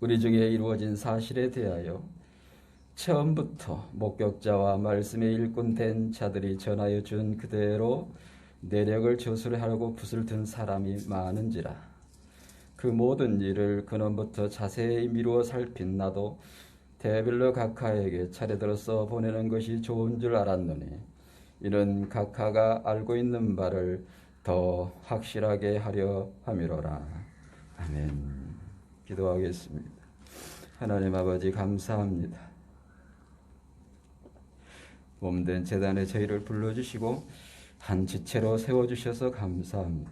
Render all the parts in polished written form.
우리 중에 이루어진 사실에 대하여 처음부터 목격자와 말씀의 일꾼 된 자들이 전하여 준 그대로 내력을 조술하려고 붓을 든 사람이 많은지라. 그 모든 일을 근원부터 자세히 미루어 살핀 나도 대별로 각하에게 차례대로 써 보내는 것이 좋은 줄 알았노니 이는 각하가 알고 있는 바를 더 확실하게 하려 함이로라. 아멘. 기도하겠습니다. 하나님 아버지, 감사합니다. 몸된 제단에 저희를 불러주시고 한 지체로 세워주셔서 감사합니다.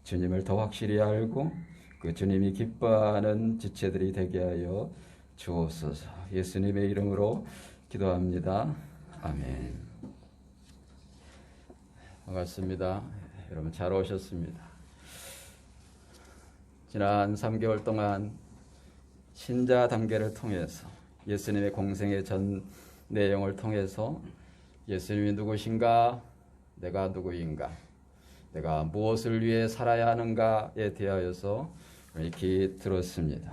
주님을 더 확실히 알고 그 주님이 기뻐하는 지체들이 되게 하여 주옵소서. 예수님의 이름으로 기도합니다. 아멘. 반갑습니다. 여러분 잘 오셨습니다. 지난 3개월 동안 신자 단계를 통해서 예수님의 공생의 전 내용을 통해서 예수님이 누구신가, 내가 누구인가, 내가 무엇을 위해 살아야 하는가에 대하여서 이렇게 들었습니다.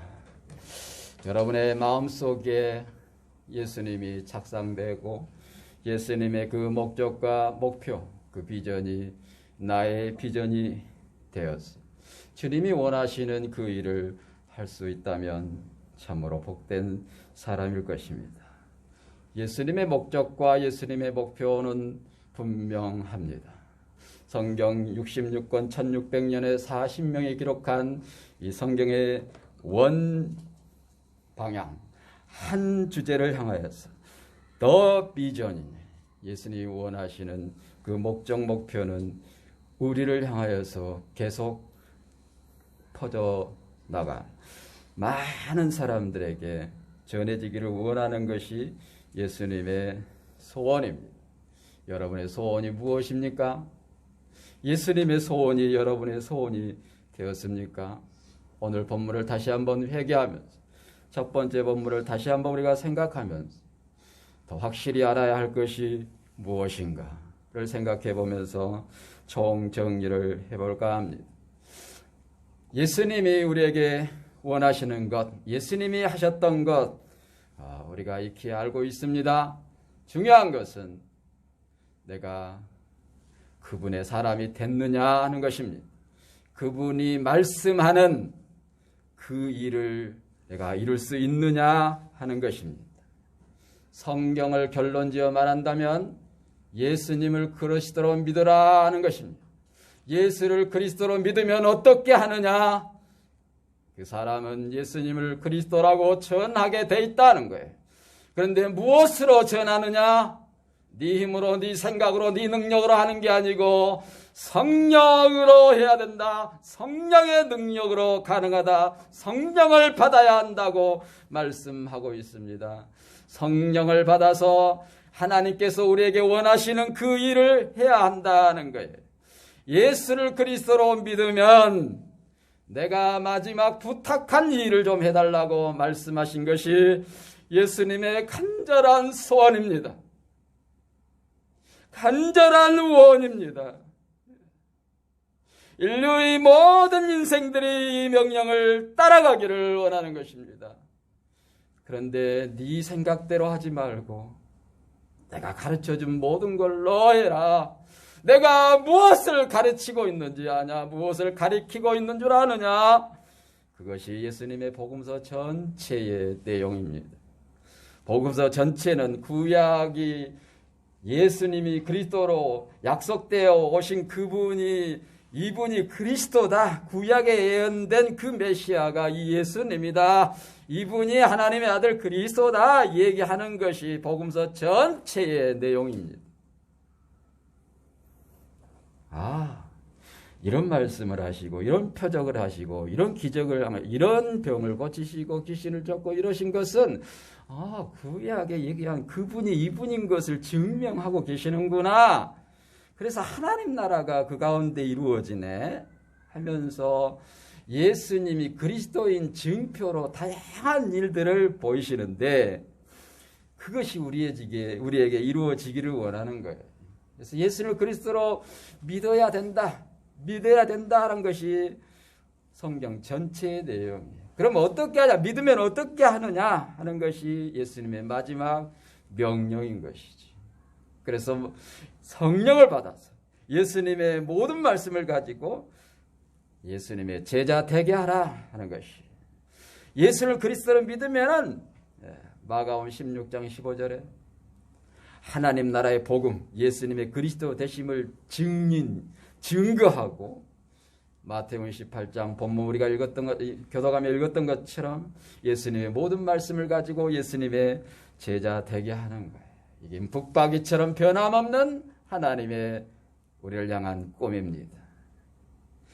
여러분의 마음속에 예수님이 착상되고 예수님의 그 목적과 목표, 그 비전이 나의 비전이 되었어. 주님이 원하시는 그 일을 할 수 있다면 참으로 복된 사람일 것입니다. 예수님의 목적과 예수님의 목표는 분명합니다. 성경 66권 1600년에 40명이 기록한 이 성경의 원 방향, 한 주제를 향하여서 더 비전이 예수님이 원하시는 그 목적 목표는 우리를 향하여서 계속 퍼져나가 많은 사람들에게 전해지기를 원하는 것이 예수님의 소원입니다. 여러분의 소원이 무엇입니까? 예수님의 소원이 여러분의 소원이 되었습니까? 오늘 본문을 다시 한번 회개하면서 첫 번째 본문을 다시 한번 우리가 생각하면서 더 확실히 알아야 할 것이 무엇인가를 생각해 보면서 총정리를 해볼까 합니다. 예수님이 우리에게 원하시는 것, 예수님이 하셨던 것, 우리가 익히 알고 있습니다. 중요한 것은 내가 그분의 사람이 됐느냐 하는 것입니다. 그분이 말씀하는 그 일을 내가 이룰 수 있느냐 하는 것입니다. 성경을 결론지어 말한다면 예수님을 그리스도로 믿으라 하는 것입니다. 예수를 그리스도로 믿으면 어떻게 하느냐? 그 사람은 예수님을 그리스도라고 전하게 돼 있다는 거예요. 그런데 무엇으로 전하느냐? 네 힘으로, 네 생각으로, 네 능력으로 하는 게 아니고 성령으로 해야 된다. 성령의 능력으로 가능하다. 성령을 받아야 한다고 말씀하고 있습니다. 성령을 받아서 하나님께서 우리에게 원하시는 그 일을 해야 한다는 거예요. 예수를 그리스도로 믿으면 내가 마지막 부탁한 일을 좀 해달라고 말씀하신 것이 예수님의 간절한 소원입니다. 간절한 원입니다. 인류의 모든 인생들이 이 명령을 따라가기를 원하는 것입니다. 그런데 네 생각대로 하지 말고 내가 가르쳐준 모든 걸로 해라. 내가 무엇을 가르치고 있는지 아냐? 무엇을 가리키고 있는 줄 아느냐? 그것이 예수님의 복음서 전체의 내용입니다. 복음서 전체는 구약이 예수님이 그리스도로 약속되어 오신 이분이 그리스도다. 구약에 예언된 그 메시아가 이 예수님이다. 이분이 하나님의 아들 그리스도다. 얘기하는 것이 복음서 전체의 내용입니다. 이런 말씀을 하시고 이런 표적을 하시고 이런 기적을 하며 이런 병을 고치시고 귀신을 쫓고 이러신 것은 구약에 얘기한 그분이 이분인 것을 증명하고 계시는구나. 그래서 하나님 나라가 그 가운데 이루어지네 하면서 예수님이 그리스도인 증표로 다양한 일들을 보이시는데 그것이 우리에게 이루어지기를 원하는 거예요. 그래서 예수를 그리스도로 믿어야 된다라는 것이 성경 전체의 내용이에요. 그럼 어떻게 하냐? 믿으면 어떻게 하느냐 하는 것이 예수님의 마지막 명령인 것이지. 그래서 성령을 받아서 예수님의 모든 말씀을 가지고 예수님의 제자 되게 하라 하는 것이. 예수를 그리스도로 믿으면은 마가복음 16장 15절에 하나님 나라의 복음, 예수님의 그리스도 되심을 증거하고, 마태복음 18장 본문 우리가 읽었던 것, 교도감에 읽었던 것처럼 예수님의 모든 말씀을 가지고 예수님의 제자 되게 하는 거예요. 이게 북박이처럼 변함없는 하나님의 우리를 향한 꿈입니다.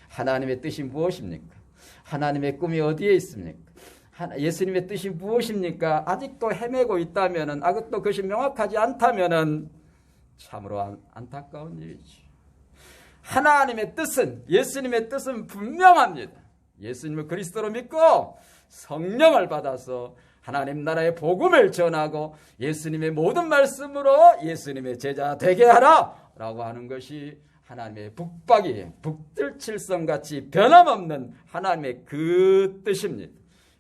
하나님의 뜻이 무엇입니까? 하나님의 꿈이 어디에 있습니까? 예수님의 뜻이 무엇입니까? 아직도 헤매고 있다면은, 아직도 그것이 명확하지 않다면은 참으로 안타까운 일이지. 하나님의 뜻은, 예수님의 뜻은 분명합니다. 예수님을 그리스도로 믿고 성령을 받아서 하나님 나라의 복음을 전하고 예수님의 모든 말씀으로 예수님의 제자 되게 하라 라고 하는 것이 하나님의 북박이, 북들칠성같이 변함없는 하나님의 그 뜻입니다.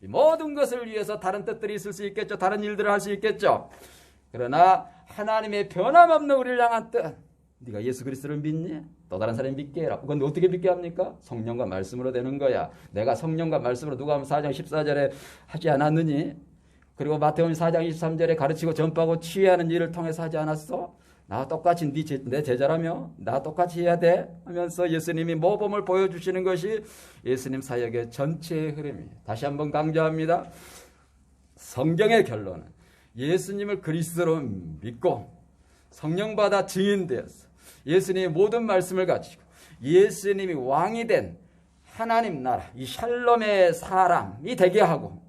이 모든 것을 위해서 다른 뜻들이 있을 수 있겠죠. 다른 일들을 할 수 있겠죠. 그러나 하나님의 변함없는 우리를 향한 뜻, 네가 예수 그리스도를 믿니? 또 다른 사람이 믿게 해라. 그건 어떻게 믿게 합니까? 성령과 말씀으로 되는 거야. 내가 성령과 말씀으로 누가복음 4장 14절에 하지 않았느니? 그리고 마태복음 4장 23절에 가르치고 전파하고 치유하는 일을 통해서 하지 않았어? 나와 똑같이 내 제자라며 나와 똑같이 해야 돼 하면서 예수님이 모범을 보여주시는 것이 예수님 사역의 전체의 흐름이에요. 다시 한번 강조합니다. 성경의 결론은 예수님을 그리스도로 믿고 성령받아 증인되어서 예수님의 모든 말씀을 가지고 예수님이 왕이 된 하나님 나라, 이 샬롬의 사람이 되게 하고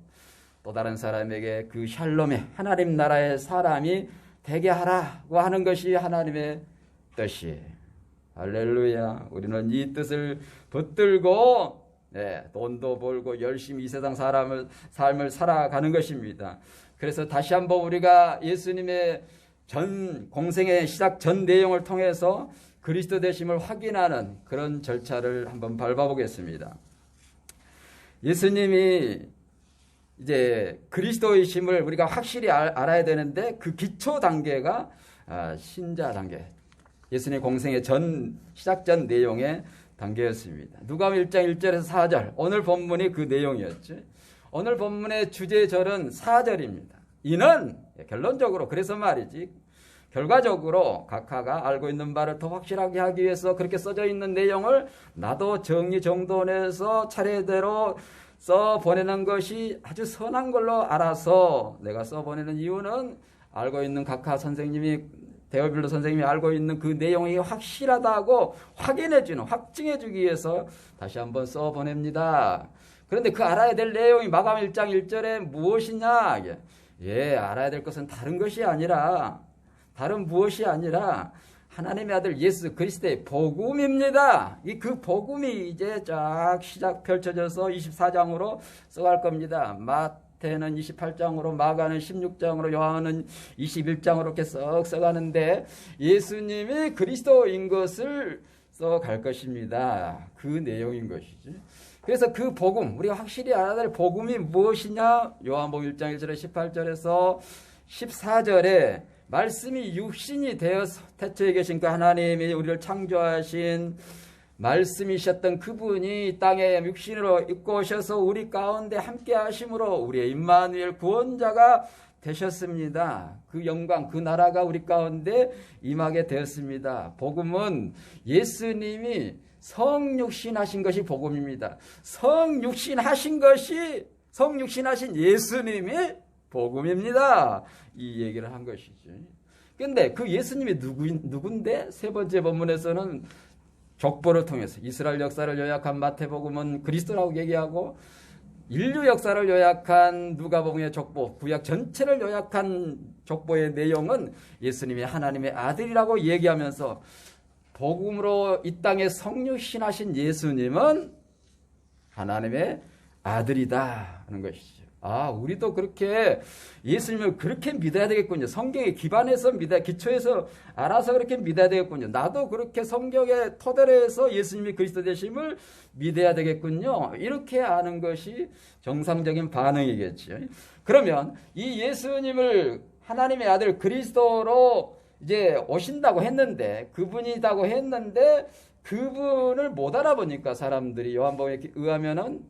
또 다른 사람에게 그 샬롬의 하나님 나라의 사람이 되게 하라고 하는 것이 하나님의 뜻이에요. 할렐루야. 우리는 이 뜻을 붙들고 돈도 벌고 열심히 이 세상 삶을 살아가는 것입니다. 그래서 다시 한번 우리가 예수님의 전 공생의 시작 전 내용을 통해서 그리스도 되심을 확인하는 그런 절차를 한번 밟아보겠습니다. 예수님이 이제 그리스도이심을 우리가 확실히 알아야 되는데 그 기초 단계가 신자 단계, 예수님의 공생의 시작 전 내용의 단계였습니다. 누가복음 1장 1절에서 4절, 오늘 본문이 그 내용이었죠. 오늘 본문의 주제절은 4절입니다. 이는 결론적으로, 그래서 말이지, 결과적으로 각하가 알고 있는 바를 더 확실하게 하기 위해서 그렇게 써져 있는 내용을 나도 정리정돈해서 차례대로 써보내는 것이 아주 선한 걸로 알아서 내가 써보내는 이유는 알고 있는 각하 선생님이, 데오빌로 선생님이 알고 있는 그 내용이 확실하다고 확인해주는, 확증해주기 위해서 다시 한번 써보냅니다. 그런데 그 알아야 될 내용이 마가복음 1장 1절에 무엇이냐? 알아야 될 것은 다른 것이 아니라, 다른 무엇이 아니라 하나님의 아들 예수 그리스도의 복음입니다. 그 복음이 이제 쫙 시작 펼쳐져서 24장으로 써갈 겁니다. 마태는 28장으로, 마가는 16장으로, 요한은 21장으로 이렇게 썩 써가는데 예수님이 그리스도인 것을 써갈 것입니다. 그 내용인 것이죠. 그래서 그 복음, 우리가 확실히 알아야 될 복음이 무엇이냐? 요한복음 1장 1절에 18절에서 14절에 말씀이 육신이 되어서 태초에 계신 그 하나님이 우리를 창조하신 말씀이셨던 그분이 땅에 육신으로 입고 오셔서 우리 가운데 함께 하심으로 우리의 임마누엘 구원자가 되셨습니다. 그 영광, 그 나라가 우리 가운데 임하게 되었습니다. 복음은 예수님이 성육신하신 것이 복음입니다. 성육신하신 예수님이 복음입니다. 이 얘기를 한 것이죠. 그런데 그 예수님이 누군데? 세 번째 본문에서는 족보를 통해서 이스라엘 역사를 요약한 마태복음은 그리스도라고 얘기하고, 인류 역사를 요약한 누가복음의 족보, 구약 전체를 요약한 족보의 내용은 예수님이 하나님의 아들이라고 얘기하면서 복음으로 이 땅에 성육신하신 예수님은 하나님의 아들이다 하는 것이죠. 아, 우리도 그렇게 예수님을 그렇게 믿어야 되겠군요. 성경에 기반해서 기초해서 알아서 그렇게 믿어야 되겠군요. 나도 그렇게 성경의 토대로 해서 예수님이 그리스도 되심을 믿어야 되겠군요. 이렇게 아는 것이 정상적인 반응이겠죠. 그러면 이 예수님을 하나님의 아들 그리스도로 이제 오신다고 했는데, 그분이라고 했는데, 그분을 못 알아보니까 사람들이 요한복음에 의하면은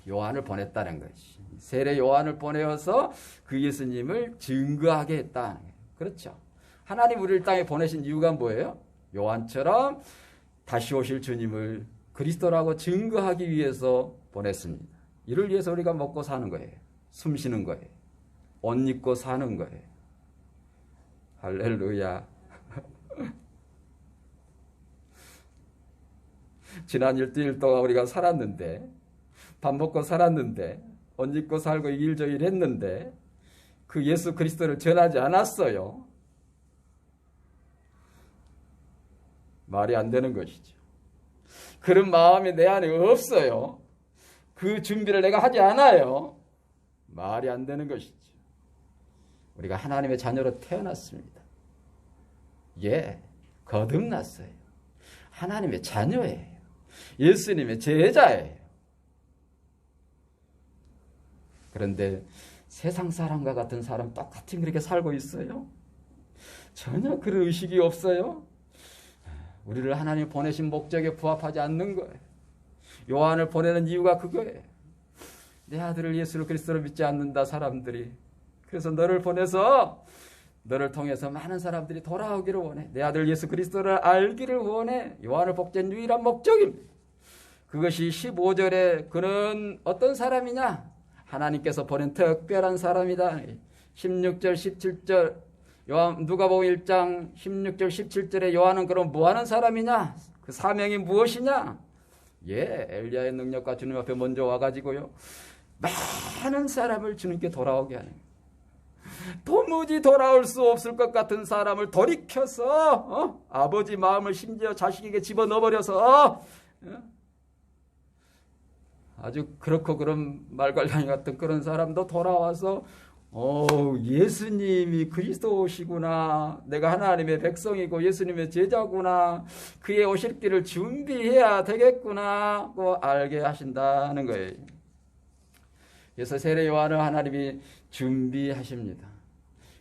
요한을 보냈다는 것이. 세례 요한을 보내어서 그 예수님을 증거하게 했다. 그렇죠. 하나님 우리를 땅에 보내신 이유가 뭐예요? 요한처럼 다시 오실 주님을 그리스도라고 증거하기 위해서 보냈습니다. 이를 위해서 우리가 먹고 사는 거예요. 숨 쉬는 거예요. 옷 입고 사는 거예요. 할렐루야. 지난 일주일 동안 우리가 살았는데, 밥 먹고 살았는데, 옷 입고 살고 일저일 했는데 그 예수 그리스도를 전하지 않았어요. 말이 안 되는 것이죠. 그런 마음이 내 안에 없어요. 그 준비를 내가 하지 않아요. 말이 안 되는 것이죠. 우리가 하나님의 자녀로 태어났습니다. 예, 거듭났어요. 하나님의 자녀예요. 예수님의 제자예요. 그런데 세상 사람과 같은 사람 똑같이 그렇게 살고 있어요? 전혀 그런 의식이 없어요. 우리를 하나님 보내신 목적에 부합하지 않는 거예요. 요한을 보내는 이유가 그거예요. 내 아들을 예수를 그리스도로 믿지 않는다 사람들이. 그래서 너를 보내서 너를 통해서 많은 사람들이 돌아오기를 원해. 내 아들 예수 그리스도를 알기를 원해. 요한을 복제한 유일한 목적입니다. 그것이 15절에 그는 어떤 사람이냐? 하나님께서 보낸 특별한 사람이다. 16절 17절 누가복음 1장 16절 17절에 요한은 그럼 뭐하는 사람이냐? 그 사명이 무엇이냐? 예, 엘리야의 능력과 주님 앞에 먼저 와가지고요, 많은 사람을 주님께 돌아오게 하는 거예요. 도무지 돌아올 수 없을 것 같은 사람을 돌이켜서 아버지 마음을 심지어 자식에게 집어넣어버려서 아주 그렇고 그런 말괄량이 같은 그런 사람도 돌아와서 예수님이 그리스도시구나, 내가 하나님의 백성이고 예수님의 제자구나, 그의 오실 길을 준비해야 되겠구나 고 알게 하신다는 거예요. 그래서 세례 요한을 하나님이 준비하십니다.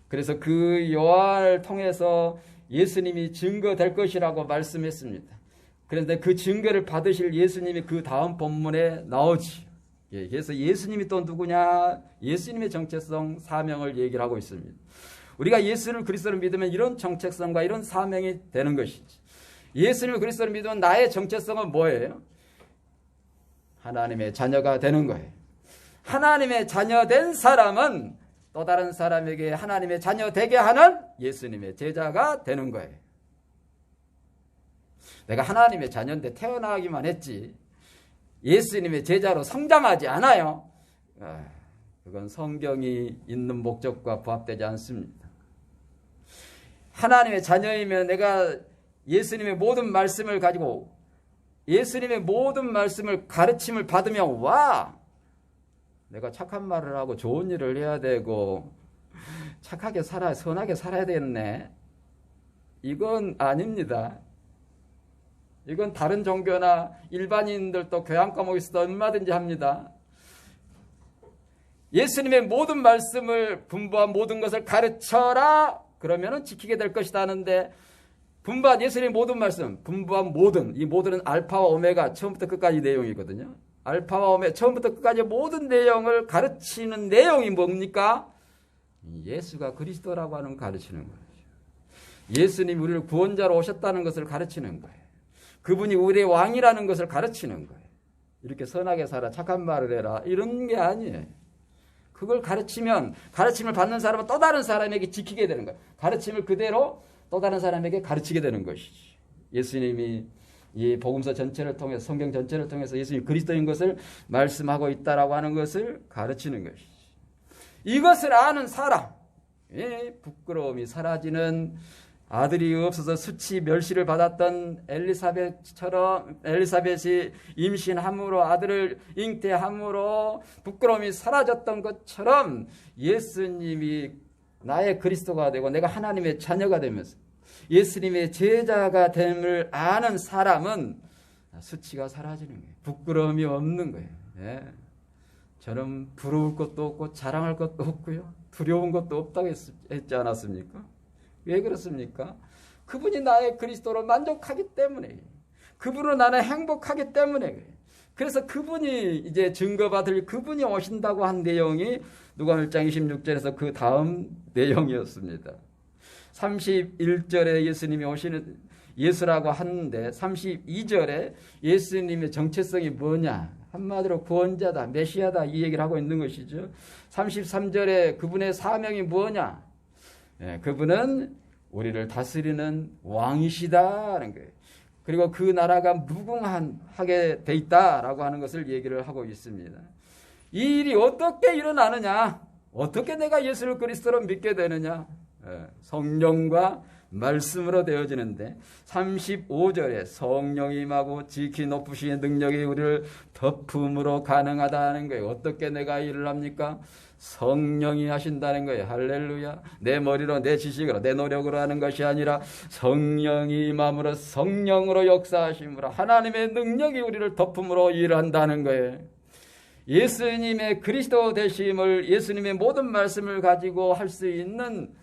그래서 그 요한을 통해서 예수님이 증거될 것이라고 말씀했습니다. 그런데 그 증거를 받으실 예수님이 그 다음 본문에 나오지. 그래서 예수님이 또 누구냐? 예수님의 정체성, 사명을 얘기를 하고 있습니다. 우리가 예수를 그리스도를 믿으면 이런 정체성과 이런 사명이 되는 것이지. 예수를 그리스도를 믿으면 나의 정체성은 뭐예요? 하나님의 자녀가 되는 거예요. 하나님의 자녀 된 사람은 또 다른 사람에게 하나님의 자녀 되게 하는 예수님의 제자가 되는 거예요. 내가 하나님의 자녀인데 태어나기만 했지 예수님의 제자로 성장하지 않아요. 그건 성경이 있는 목적과 부합되지 않습니다. 하나님의 자녀이면 내가 예수님의 모든 말씀을 가지고 예수님의 모든 말씀을 가르침을 받으면 와, 내가 착한 말을 하고 좋은 일을 해야 되고 착하게 살아야, 선하게 살아야 되겠네. 이건 아닙니다. 이건 다른 종교나 일반인들도 교양 과목에서도 얼마든지 합니다. 예수님의 모든 말씀을 분부한 모든 것을 가르쳐라, 그러면은 지키게 될 것이다 하는데, 분부한 예수님의 모든 말씀, 분부한 모든, 이 모든은 알파와 오메가, 처음부터 끝까지 내용이거든요. 알파와 오메가, 처음부터 끝까지 모든 내용을 가르치는 내용이 뭡니까? 예수가 그리스도라고 하는 가르치는 거예요. 예수님이 우리를 구원자로 오셨다는 것을 가르치는 거예요. 그분이 우리의 왕이라는 것을 가르치는 거예요. 이렇게 선하게 살아, 착한 말을 해라, 이런 게 아니에요. 그걸 가르치면 가르침을 받는 사람은 또 다른 사람에게 지키게 되는 거예요. 가르침을 그대로 또 다른 사람에게 가르치게 되는 것이지. 예수님이 이 복음서 전체를 통해서, 성경 전체를 통해서 예수님이 그리스도인 것을 말씀하고 있다라고 하는 것을 가르치는 것이지. 이것을 아는 사람, 부끄러움이 사라지는 아들이 없어서 수치 멸시를 받았던 엘리사벳이 임신함으로 아들을 잉태함으로 부끄러움이 사라졌던 것처럼 예수님이 나의 그리스도가 되고 내가 하나님의 자녀가 되면서 예수님의 제자가 됨을 아는 사람은 수치가 사라지는 거예요. 부끄러움이 없는 거예요. 예. 저는 부러울 것도 없고 자랑할 것도 없고요. 두려운 것도 없다고 했지 않았습니까? 왜 그렇습니까? 그분이 나의 그리스도로 만족하기 때문에, 그분으로 나는 행복하기 때문에. 그래서 그분이 이제 증거받을 그분이 오신다고 한 내용이 누가복음 1장 26절에서 그 다음 내용이었습니다. 31절에 예수님이 오시는 예수라고 하는데 32절에 예수님의 정체성이 뭐냐? 한마디로 구원자다, 메시아다 이 얘기를 하고 있는 것이죠. 33절에 그분의 사명이 뭐냐? 그분은 우리를 다스리는 왕이시다는 거예요. 그리고 그 나라가 무궁하게 돼 있다라고 하는 것을 얘기를 하고 있습니다. 이 일이 어떻게 일어나느냐? 어떻게 내가 예수를 그리스도로 믿게 되느냐? 성령과 말씀으로 되어지는데 35절에 성령이 임하고 지키 높으시의 능력이 우리를 덮음으로 가능하다는 거예요. 어떻게 내가 일을 합니까? 성령이 하신다는 거예요. 할렐루야. 내 머리로 내 지식으로 내 노력으로 하는 것이 아니라 성령이 임함으로 성령으로 역사하심으로 하나님의 능력이 우리를 덮음으로 일한다는 거예요. 예수님의 그리스도 되심을 예수님의 모든 말씀을 가지고 할 수 있는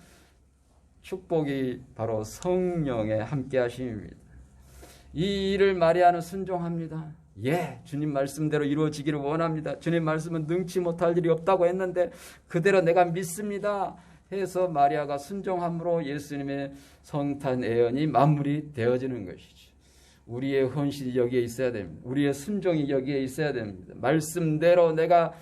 축복이 바로 성령의 함께 하심입니다. 이 일을 마리아는 순종합니다. 예, 주님 말씀대로 이루어지기를 원합니다. 주님 말씀은 능치 못할 일이 없다고 했는데 그대로 내가 믿습니다 해서 마리아가 순종함으로 예수님의 성탄 예언이 마무리 되어지는 것이죠. 우리의 헌신이 여기에 있어야 됩니다. 우리의 순종이 여기에 있어야 됩니다. 말씀대로 내가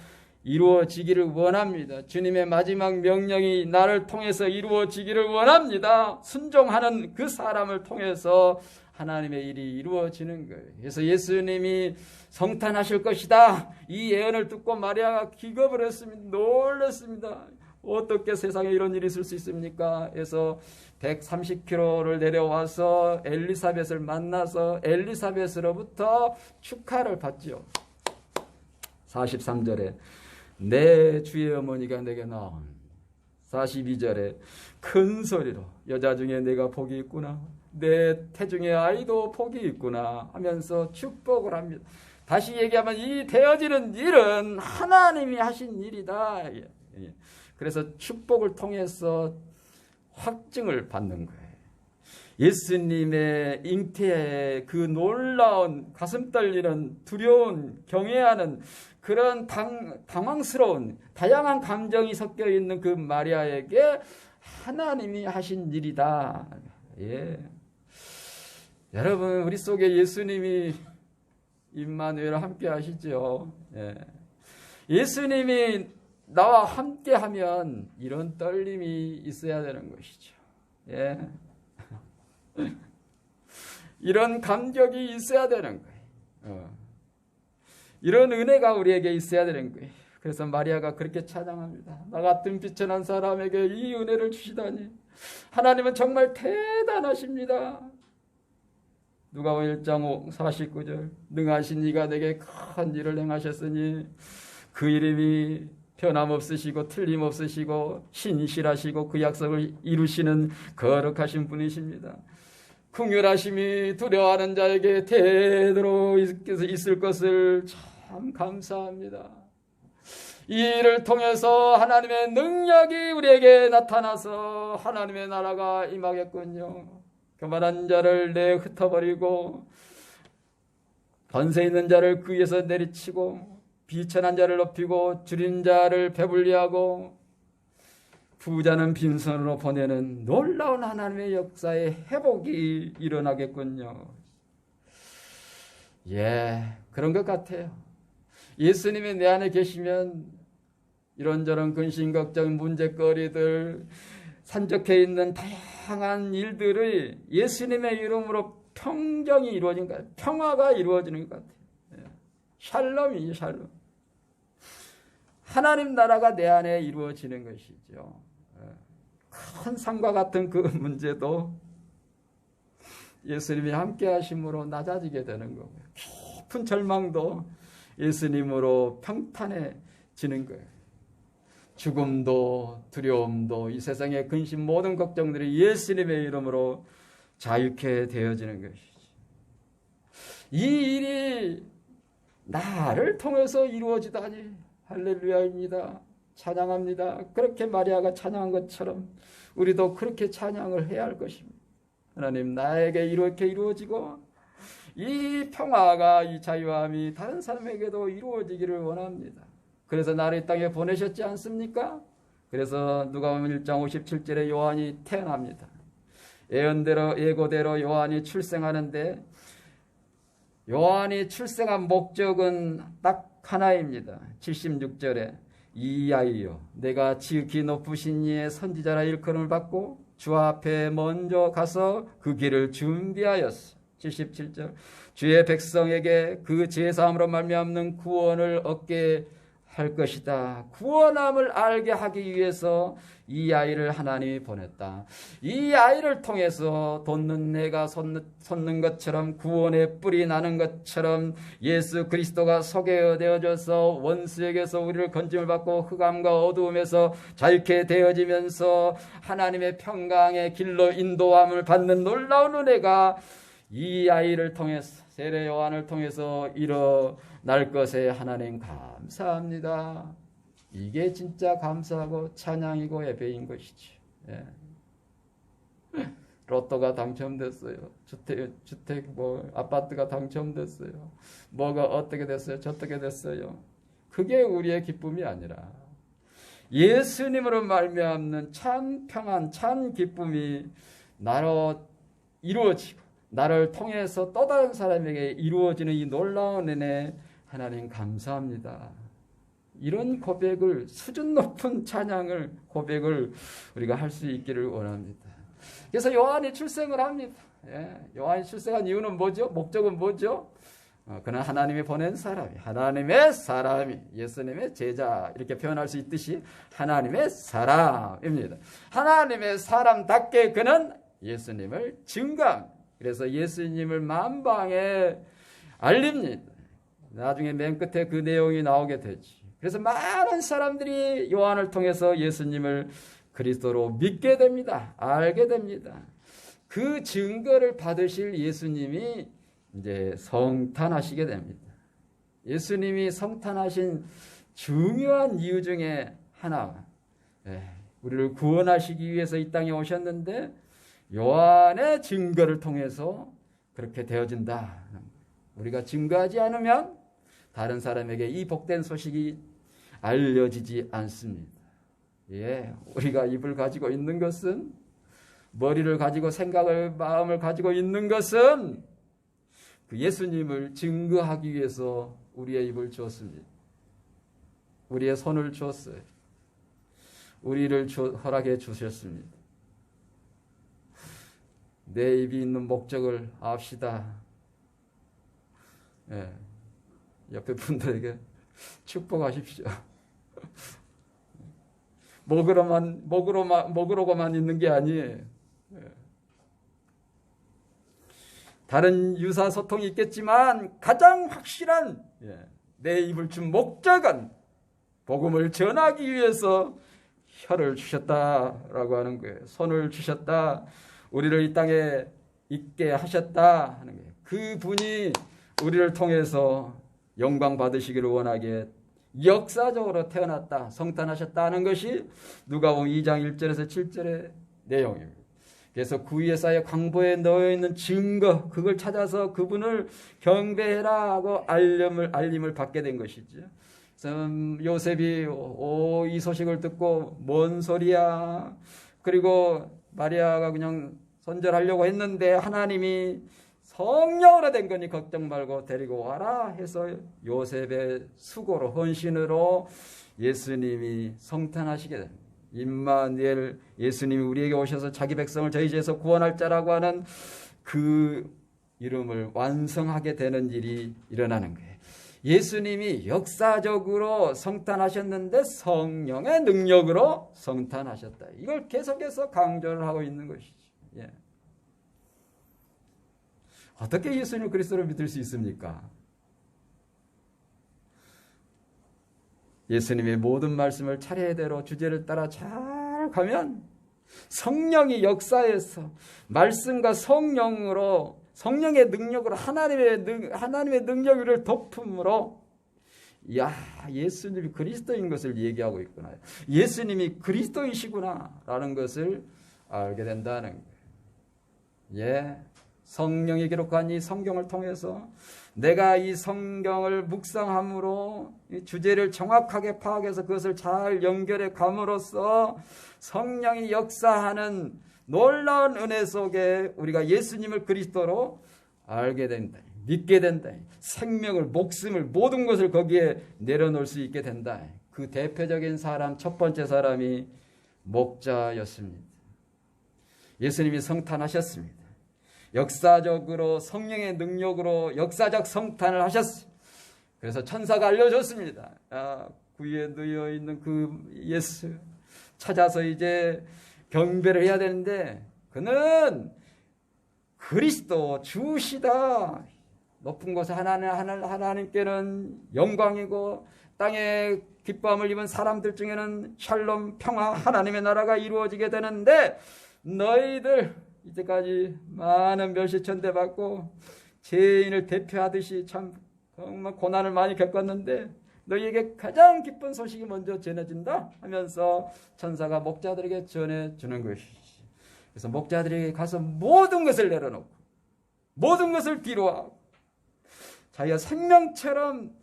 이루어지기를 원합니다. 주님의 마지막 명령이 나를 통해서 이루어지기를 원합니다. 순종하는 그 사람을 통해서 하나님의 일이 이루어지는 거예요. 그래서 예수님이 성탄하실 것이다. 이 예언을 듣고 마리아가 기겁을 했습니다. 놀랐습니다. 어떻게 세상에 이런 일이 있을 수 있습니까? 그래서 130km를 내려와서 엘리사벳을 만나서 엘리사벳으로부터 축하를 받죠. 43절에 내 주의 어머니가 내게 나온 42절에 큰 소리로 여자 중에 내가 복이 있구나 내 태중의 아이도 복이 있구나 하면서 축복을 합니다. 다시 얘기하면 이 되어지는 일은 하나님이 하신 일이다. 그래서 축복을 통해서 확증을 받는 거예요. 예수님의 잉태의 그 놀라운 가슴 떨리는 두려운 경외하는 그런 당황스러운 다양한 감정이 섞여 있는 그 마리아에게 하나님이 하신 일이다. 예. 여러분 우리 속에 예수님이 임마누엘 함께 하시죠. 예. 예수님이 나와 함께 하면 이런 떨림이 있어야 되는 것이죠. 예. 이런 감격이 있어야 되는 거예요. 이런 은혜가 우리에게 있어야 되는 거예요. 그래서 마리아가 그렇게 찬양합니다. 나 같은 비천한 사람에게 이 은혜를 주시다니 하나님은 정말 대단하십니다. 누가복음 1장 49절 능하신 이가 내게 큰 일을 행하셨으니 그 이름이 변함없으시고 틀림없으시고 신실하시고 그 약속을 이루시는 거룩하신 분이십니다. 긍휼하심이 두려워하는 자에게 대대로 있을 것을 참 감사합니다. 이 일을 통해서 하나님의 능력이 우리에게 나타나서 하나님의 나라가 임하겠군요. 교만한 자를 흩어버리고 권세 있는 자를 그 위에서 내리치고 비천한 자를 높이고 줄인 자를 배불리하고 부자는 빈손으로 보내는 놀라운 하나님의 역사의 회복이 일어나겠군요. 예, 그런 것 같아요. 예수님이 내 안에 계시면 이런저런 근심, 걱정, 문제거리들, 산적해 있는 다양한 일들이 예수님의 이름으로 평정이 이루어진 것 같아요. 평화가 이루어지는 것 같아요. 예. 샬롬이죠, 샬롬. 하나님 나라가 내 안에 이루어지는 것이죠. 큰 산과 같은 그 문제도 예수님이 함께 하심으로 낮아지게 되는 거고요. 깊은 절망도 예수님으로 평탄해지는 거예요. 죽음도 두려움도 이 세상의 근심 모든 걱정들이 예수님의 이름으로 자유케 되어지는 것이죠. 이 일이 나를 통해서 이루어지다니 할렐루야입니다. 찬양합니다. 그렇게 마리아가 찬양한 것처럼 우리도 그렇게 찬양을 해야 할 것입니다. 하나님, 나에게 이렇게 이루어지고 이 평화가, 이 자유함이 다른 사람에게도 이루어지기를 원합니다. 그래서 나를 이 땅에 보내셨지 않습니까? 그래서 누가복음 1장 57절에 요한이 태어납니다. 예고대로 요한이 출생하는데 요한이 출생한 목적은 딱 하나입니다. 76절에 이 아이여 내가 지극히 높으신 이의 선지자라 일컬음을 받고 주 앞에 먼저 가서 그 길을 준비하였어. 77절 주의 백성에게 그 제사함으로 말미암는 구원을 얻게 할 것이다. 구원함을 알게 하기 위해서 이 아이를 하나님이 보냈다. 이 아이를 통해서 돋는 내가 솟는 것처럼 구원의 뿔이 나는 것처럼 예수 그리스도가 소개되어져서 원수에게서 우리를 건짐을 받고 흑암과 어두움에서 자유케 되어지면서 하나님의 평강의 길로 인도함을 받는 놀라운 은혜가 이 아이를 통해서 세례 요한을 통해서 일어날 것에 하나님 감사합니다. 이게 진짜 감사하고 찬양이고 예배인 것이지. 예. 로또가 당첨됐어요. 주택 아파트가 당첨됐어요. 뭐가 어떻게 됐어요. 저떻게 됐어요. 그게 우리의 기쁨이 아니라 예수님으로 말미암는 참 평안, 참 기쁨이 나로 이루어지고 나를 통해서 또 다른 사람에게 이루어지는 이 놀라운 은혜 하나님 감사합니다. 이런 고백을, 수준 높은 찬양을, 고백을 우리가 할 수 있기를 원합니다. 그래서 요한이 출생을 합니다. 예, 요한이 출생한 이유는 뭐죠? 목적은 뭐죠? 그는 하나님이 보낸 사람이, 하나님의 사람이, 예수님의 제자 이렇게 표현할 수 있듯이 하나님의 사람입니다. 하나님의 사람답게 그는 예수님을 증거합니다. 그래서 예수님을 만방에 알립니다. 나중에 맨 끝에 그 내용이 나오게 되지. 그래서 많은 사람들이 요한을 통해서 예수님을 그리스도로 믿게 됩니다. 알게 됩니다. 그 증거를 받으실 예수님이 이제 성탄하시게 됩니다. 예수님이 성탄하신 중요한 이유 중에 하나, 우리를 구원하시기 위해서 이 땅에 오셨는데 요한의 증거를 통해서 그렇게 되어진다. 우리가 증거하지 않으면 다른 사람에게 이 복된 소식이 알려지지 않습니다. 예, 우리가 입을 가지고 있는 것은, 머리를 가지고 생각을, 마음을 가지고 있는 것은 그 예수님을 증거하기 위해서 우리의 입을 주었습니다. 우리의 손을 주었어요. 우리를 허락해 주셨습니다. 내 입이 있는 목적을 압시다. 예, 옆에 분들에게 축복하십시오. 먹으러만 있는 게 아니에요. 다른 유사 소통이 있겠지만 가장 확실한 내 입을 준 목적은 복음을 전하기 위해서 혀를 주셨다라고 하는 거예요. 손을 주셨다. 우리를 이 땅에 있게 하셨다 하는 거예요. 그 분이 우리를 통해서 영광 받으시기를 원하게 역사적으로 태어났다, 성탄하셨다는 것이 누가복음 2장 1절에서 7절의 내용입니다. 그래서 구유에사의 광보에 넣어있는 증거, 그걸 찾아서 그분을 경배해라 하고 알림을 받게 된 것이죠. 그래서 요셉이 이 소식을 듣고 뭔 소리야. 그리고 마리아가 그냥 손절하려고 했는데 하나님이 성령으로 된 거니 걱정 말고 데리고 와라 해서 요셉의 수고로, 헌신으로 예수님이 성탄하시게 됩니다. 임마누엘, 예수님이 우리에게 오셔서 자기 백성을 저희 죄에서 구원할 자라고 하는 그 이름을 완성하게 되는 일이 일어나는 거예요. 예수님이 역사적으로 성탄하셨는데 성령의 능력으로 성탄하셨다. 이걸 계속해서 강조를 하고 있는 것이죠. 예. 어떻게 예수님을 그리스도로 믿을 수 있습니까? 예수님의 모든 말씀을 차례대로 주제를 따라 잘 가면 성령이 역사에서 말씀과 성령으로, 성령의 능력으로, 하나님의 능력 위를 덮음으로, 야, 예수님이 그리스도인 것을 얘기하고 있구나, 예수님이 그리스도이시구나 라는 것을 알게 된다는 거예요. 예, 성령이 기록한 이 성경을 통해서 내가 이 성경을 묵상함으로 이 주제를 정확하게 파악해서 그것을 잘 연결해 감으로써 성령이 역사하는 놀라운 은혜 속에 우리가 예수님을 그리스도로 알게 된다, 믿게 된다, 생명을, 목숨을, 모든 것을 거기에 내려놓을 수 있게 된다. 그 대표적인 사람, 첫 번째 사람이 목자였습니다. 예수님이 성탄하셨습니다. 역사적으로 성령의 능력으로 역사적 성탄을 하셨어요. 그래서 천사가 알려줬습니다. 구유에 누워 있는 그 예수 찾아서 이제 경배를 해야 되는데 그는 그리스도 주시다. 높은 곳에 하나님께는 영광이고 땅에 기뻐함을 입은 사람들 중에는 샬롬, 평화, 하나님의 나라가 이루어지게 되는데 너희들 이때까지 많은 멸시천대 받고 죄인을 대표하듯이 참 정말 고난을 많이 겪었는데 너희에게 가장 기쁜 소식이 먼저 전해진다 하면서 천사가 목자들에게 전해주는 것이지. 그래서 목자들에게 가서 모든 것을 내려놓고 모든 것을 뒤로하고 자기가 생명처럼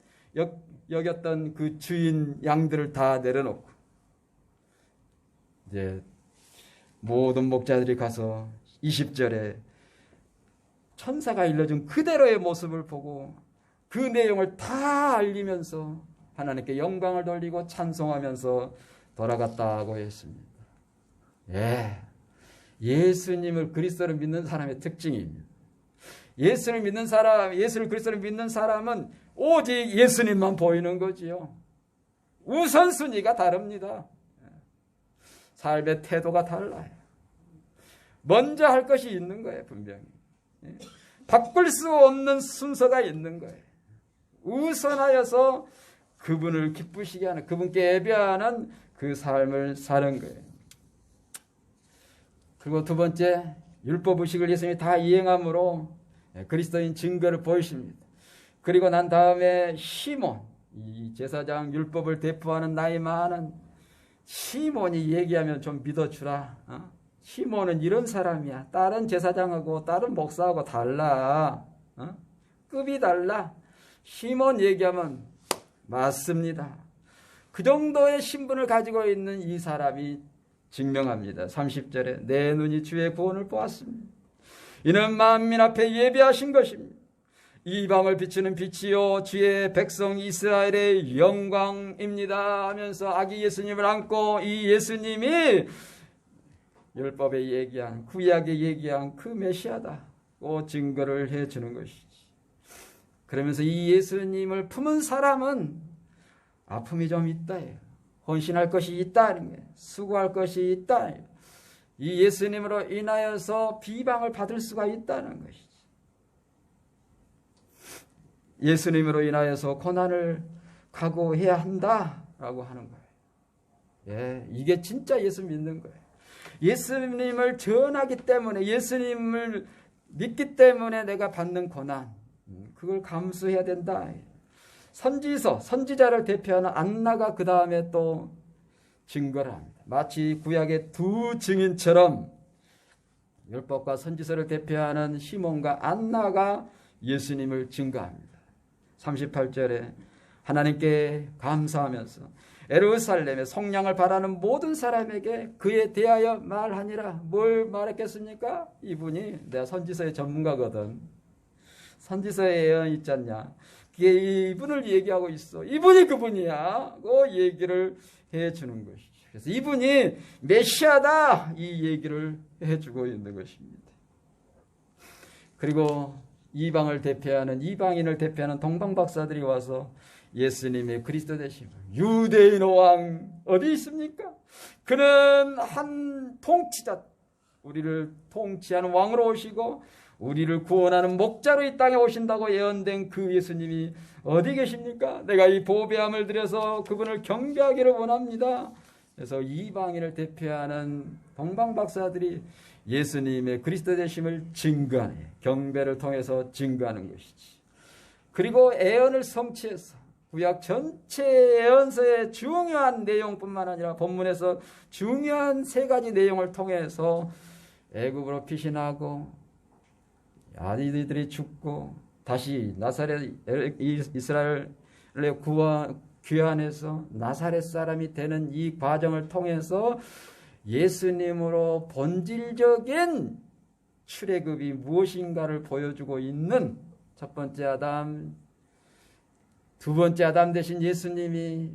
여겼던 그 주인 양들을 다 내려놓고 이제 모든 목자들이 가서 20절에 천사가 일러준 그대로의 모습을 보고 그 내용을 다 알리면서 하나님께 영광을 돌리고 찬송하면서 돌아갔다고 했습니다. 예, 예수님을 그리스도를 믿는 사람의 특징입니다. 예수를 믿는 사람, 예수를 그리스도를 믿는 사람은 오직 예수님만 보이는 거지요. 우선순위가 다릅니다. 삶의 태도가 달라요. 먼저 할 것이 있는 거예요, 분명히. 바꿀 수 없는 순서가 있는 거예요. 우선하여서 그분을 기쁘시게 하는, 그분께 예배하는 그 삶을 사는 거예요. 그리고 두 번째, 율법 의식을 예수님이 다 이행함으로 그리스도인 증거를 보이십니다. 그리고 난 다음에 시몬, 이 제사장 율법을 대표하는 나이 많은 시몬이 얘기하면 좀 믿어주라. 시몬은 이런 사람이야. 다른 제사장하고 다른 목사하고 달라. 급이 달라. 시몬 얘기하면 맞습니다. 그 정도의 신분을 가지고 있는 이 사람이 증명합니다. 30절에 내 눈이 주의 구원을 보았습니다. 이는 만민 앞에 예비하신 것입니다. 이방을 비추는 빛이요 주의 백성 이스라엘의 영광입니다 하면서 아기 예수님을 안고 이 예수님이 율법에 얘기한, 구약에 얘기한 그 메시아다고 증거를 해주는 것이지. 그러면서 이 예수님을 품은 사람은 아픔이 좀 있다, 헌신할 것이 있다, 수고할 것이 있다, 이 예수님으로 인하여서 비방을 받을 수가 있다는 것이지. 예수님으로 인하여서 고난을 각오해야 한다라고 하는 거예요. 예, 이게 진짜 예수 믿는 거예요. 예수님을 전하기 때문에, 예수님을 믿기 때문에 내가 받는 고난, 그걸 감수해야 된다. 선지자를 대표하는 안나가 그 다음에 또 증거를 합니다. 마치 구약의 두 증인처럼 율법과 선지서를 대표하는 시몬과 안나가 예수님을 증거합니다. 38절에 하나님께 감사하면서 예루살렘의 속량을 바라는 모든 사람에게 그에 대하여 말하니라. 뭘 말했겠습니까? 이분이, 내가 선지서의 전문가거든. 선지서에 예언 있지 않냐? 그게 이분을 얘기하고 있어. 이분이 그분이야. 그 얘기를 해주는 것이죠. 그래서 이분이 메시아다. 이 얘기를 해주고 있는 것입니다. 그리고 이방인을 대표하는 동방박사들이 와서 예수님의 그리스도 되심을, 유대인 왕 어디 있습니까? 그는 한 통치자, 우리를 통치하는 왕으로 오시고 우리를 구원하는 목자로 이 땅에 오신다고 예언된 그 예수님이 어디 계십니까? 내가 이 보배함을 들여서 그분을 경배하기를 원합니다. 그래서 이방인을 대표하는 동방박사들이 예수님의 그리스도 되심을 증거하는, 경배를 통해서 증거하는 것이지. 그리고 애언을 성취해서 구약 전체 예언서의 중요한 내용뿐만 아니라 본문에서 중요한 세 가지 내용을 통해서 애굽으로 피신하고 아이들이 죽고 다시 나사렛 이스라엘의 귀환해서 나사렛 사람이 되는 이 과정을 통해서 예수님으로 본질적인 출애굽이 무엇인가를 보여주고 있는 첫 번째 아담, 두 번째 아담 되신 예수님이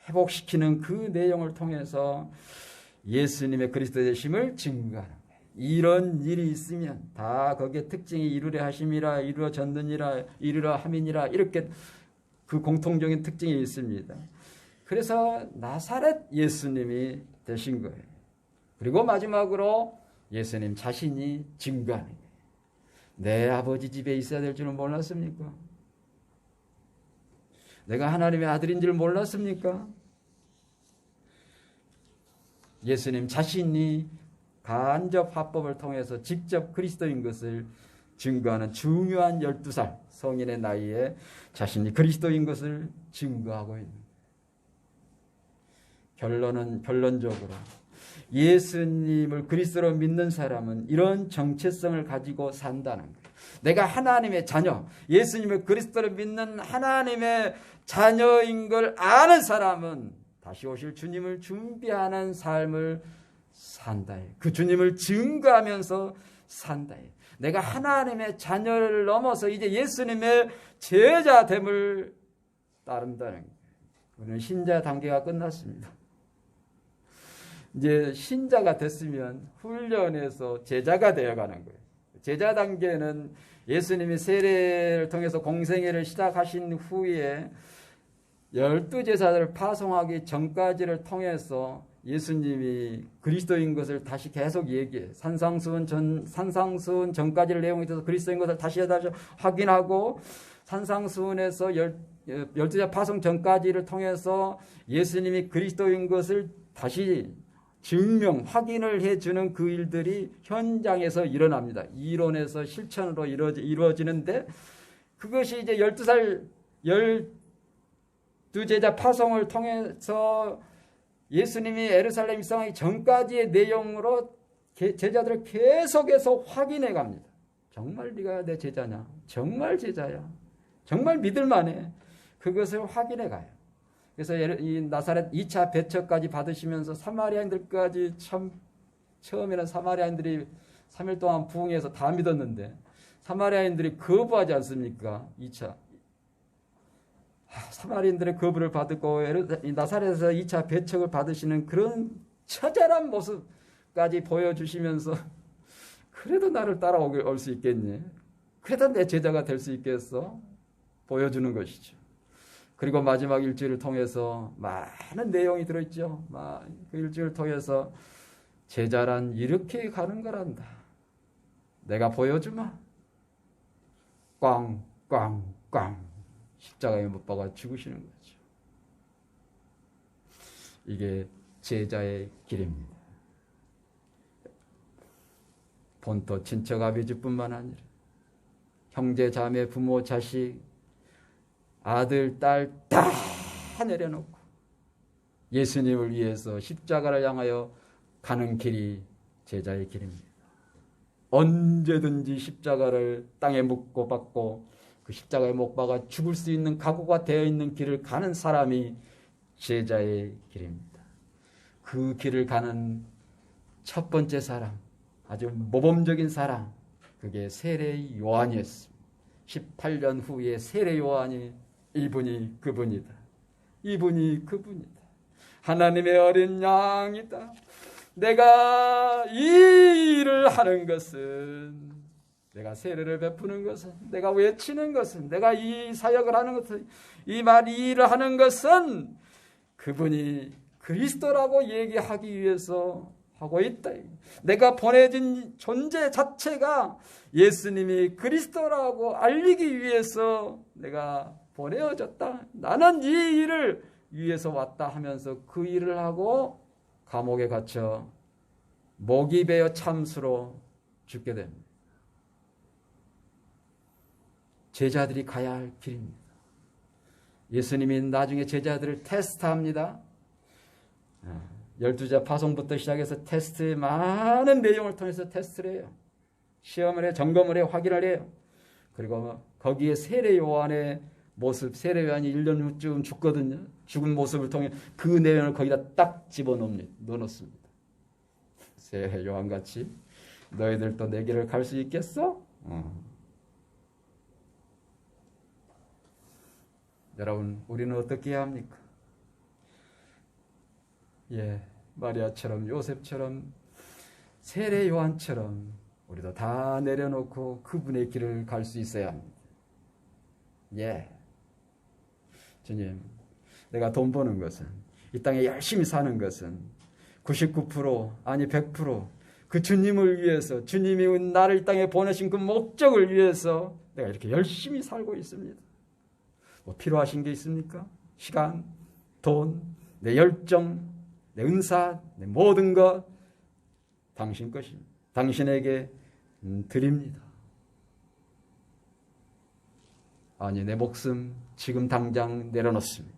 회복시키는 그 내용을 통해서 예수님의 그리스도 되심을 증거하는 거예요. 이런 일이 있으면 다 거기에 특징이 이루려 하심이라, 이루어졌느니라, 이루려 함이니라, 이렇게 그 공통적인 특징이 있습니다. 그래서 나사렛 예수님이 되신 거예요. 그리고 마지막으로 예수님 자신이 증거하는 거예요. 내 아버지 집에 있어야 될 줄은 몰랐습니까? 내가 하나님의 아들인 줄 몰랐습니까? 예수님 자신이 간접 화법을 통해서 직접 그리스도인 것을 증거하는 중요한 12살 성인의 나이에 자신이 그리스도인 것을 증거하고 있는 거예요. 결론적으로 예수님을 그리스도로 믿는 사람은 이런 정체성을 가지고 산다는 거예요. 내가 하나님의 자녀, 예수님을 그리스도로 믿는 하나님의 자녀인 걸 아는 사람은 다시 오실 주님을 준비하는 삶을 산다. 그 주님을 증거하면서 산다. 내가 하나님의 자녀를 넘어서 이제 예수님의 제자됨을 따른다는 거예요. 우리는 신자 단계가 끝났습니다. 이제 신자가 됐으면 훈련해서 제자가 되어가는 거예요. 제자 단계는 예수님이 세례를 통해서 공생애를 시작하신 후에 12제자들을 파송하기 전까지를 통해서 예수님이 그리스도인 것을 다시 계속 얘기해. 산상수훈 전까지를 내용에 있어서 그리스도인 것을 다시 확인하고, 산상수훈에서 12제자 파송 전까지를 통해서 예수님이 그리스도인 것을 다시 증명, 확인을 해주는 그 일들이 현장에서 일어납니다. 이론에서 실천으로 이루어지는데, 그것이 이제 12제자 파송을 통해서 예수님이 예루살렘 입성하기 전까지의 내용으로 제자들을 계속해서 확인해 갑니다. 정말 네가 내 제자냐? 정말 제자야? 정말 믿을만해? 그것을 확인해 가요. 그래서 이 나사렛 2차 배척까지 받으시면서 사마리아인들까지 참, 처음에는 사마리아인들이 3일 동안 부흥해서 다 믿었는데 사마리아인들이 거부하지 않습니까? 2차. 사마리아인들의 거부를 받고 나사렛에서 2차 배척을 받으시는 그런 처절한 모습까지 보여주시면서 그래도 나를 따라올 수 있겠니? 그래도 내 제자가 될 수 있겠어? 보여주는 것이죠. 그리고 마지막 일주일을 통해서 많은 내용이 들어있죠. 그 일주일을 통해서 제자란 이렇게 가는 거란다. 내가 보여주마. 꽝꽝꽝 십자가에 못 박아 죽으시는 거죠. 이게 제자의 길입니다. 본토 친척 아버지뿐만 아니라 형제 자매 부모 자식 아들 딸 다 내려놓고 예수님을 위해서 십자가를 향하여 가는 길이 제자의 길입니다. 언제든지 십자가를 땅에 묻고 박고 그 십자가에 못 박아 죽을 수 있는 각오가 되어 있는 길을 가는 사람이 제자의 길입니다. 그 길을 가는 첫 번째 사람, 아주 모범적인 사람, 그게 세례 요한이었습니다. 18년 후에 세례 요한이 이분이 그분이다. 이분이 그분이다. 하나님의 어린 양이다. 내가 이 일을 하는 것은, 내가 세례를 베푸는 것은, 내가 외치는 것은, 내가 이 사역을 하는 것은, 이 일을 하는 것은 그분이 그리스도라고 얘기하기 위해서 하고 있다. 내가 보내진 존재 자체가 예수님이 그리스도라고 알리기 위해서 내가 보내어졌다. 나는 이 일을 위해서 왔다 하면서 그 일을 하고 감옥에 갇혀 목이 베어 참수로 죽게 됩니다. 제자들이 가야 할 길입니다. 예수님이 나중에 제자들을 테스트합니다. 12자 파송부터 시작해서 테스트의 많은 내용을 통해서 테스트를 해요. 시험을 해, 점검을 해, 확인을 해요. 그리고 거기에 세례 요한의 모습, 세례 요한이 1년 후쯤 죽거든요. 죽은 모습을 통해 그 내용을 거기다 딱 넣어놓습니다. 세례 요한같이 너희들도 내 길을 갈 수 있겠어? 여러분, 우리는 어떻게 해야 합니까? 마리아처럼, 요셉처럼, 세례 요한처럼 우리도 다 내려놓고 그분의 길을 갈 수 있어야 합니다. 주님, 내가 돈 버는 것은, 이 땅에 열심히 사는 것은 99% 아니 100% 주님을 위해서, 주님이 나를 이 땅에 보내신 그 목적을 위해서 내가 이렇게 열심히 살고 있습니다. 뭐 필요하신 게 있습니까? 시간, 돈, 내 열정, 내 은사, 내 모든 것 당신 것입니다. 당신에게 드립니다. 아니, 내 목숨 지금 당장 내려놓습니다.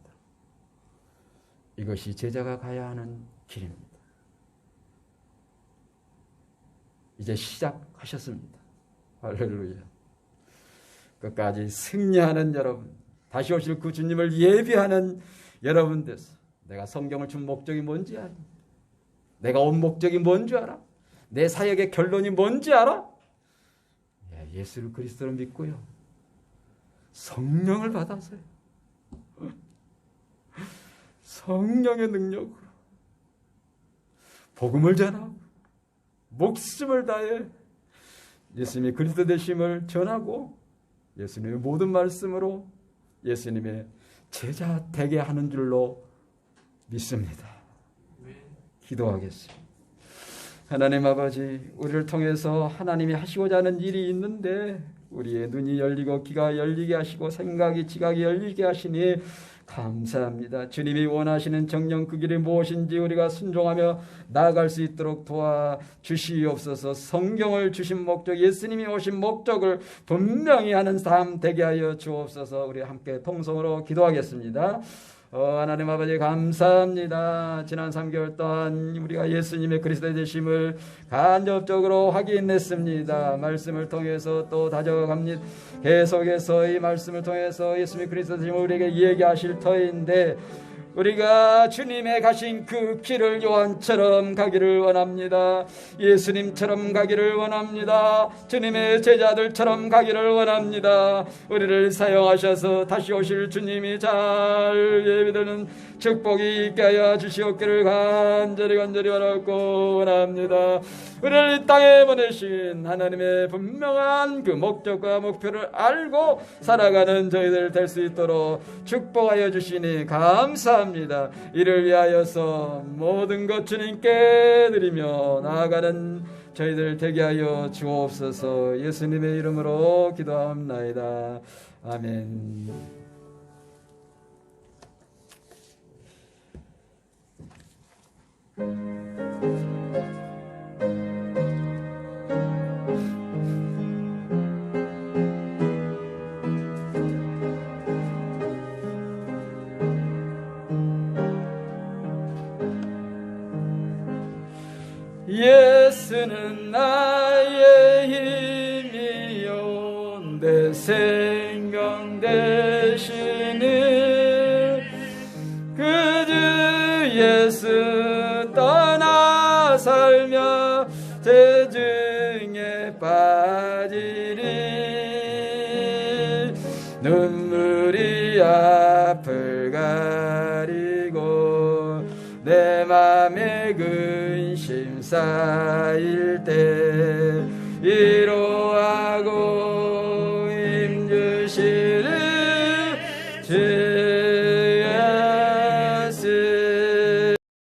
이것이 제자가 가야 하는 길입니다. 이제 시작하셨습니다. 할렐루야. 끝까지 승리하는 여러분, 다시 오실 그 주님을 예비하는 여러분 돼서 내가 성경을 준 목적이 뭔지 알아? 내가 온 목적이 뭔지 알아? 내 사역의 결론이 뭔지 알아? 예수를 그리스도로 믿고요, 성령을 받아서요, 성령의 능력으로 복음을 전하고 목숨을 다해 예수님의 그리스도 되심을 전하고 예수님의 모든 말씀으로 예수님의 제자 되게 하는 줄로 믿습니다. 기도하겠습니다. 하나님 아버지, 우리를 통해서 하나님이 하시고자 하는 일이 있는데 우리의 눈이 열리고 귀가 열리게 하시고 생각이 지각이 열리게 하시니 감사합니다. 주님이 원하시는 정령 그 길이 무엇인지 우리가 순종하며 나아갈 수 있도록 도와주시옵소서. 성경을 주신 목적, 예수님이 오신 목적을 분명히 하는 삶 되게 하여 주옵소서. 우리 함께 통성으로 기도하겠습니다. 하나님 아버지, 감사합니다. 지난 3개월 동안 우리가 예수님의 그리스도의 되심을 간접적으로 확인했습니다. 말씀을 통해서 또 다져갑니다. 계속해서 이 말씀을 통해서 예수님의 그리스도의 되심을 우리에게 얘기하실 터인데 우리가 주님의 가신 그 길을 요한처럼 가기를 원합니다. 예수님처럼 가기를 원합니다. 주님의 제자들처럼 가기를 원합니다. 우리를 사용하셔서 다시 오실 주님이 잘 예비되는 축복이 있게 하여 주시옵기를 간절히 원하고 원합니다. 우리를 이 땅에 보내신 하나님의 분명한 그 목적과 목표를 알고 살아가는 저희들 될 수 있도록 축복하여 주시니 감사합니다. 이를 위하여서 모든 것 주님께 드리며 나아가는 저희들 되게 하여 주옵소서. 예수님의 이름으로 기도합나이다. 아멘. 예수는 나의 힘이요 내 생명 되시니 그 주 예수 떠나 살며 재중에 빠지리 눈물이 앞을 가리고 내 맘에 근심 쌓일 때 위로하고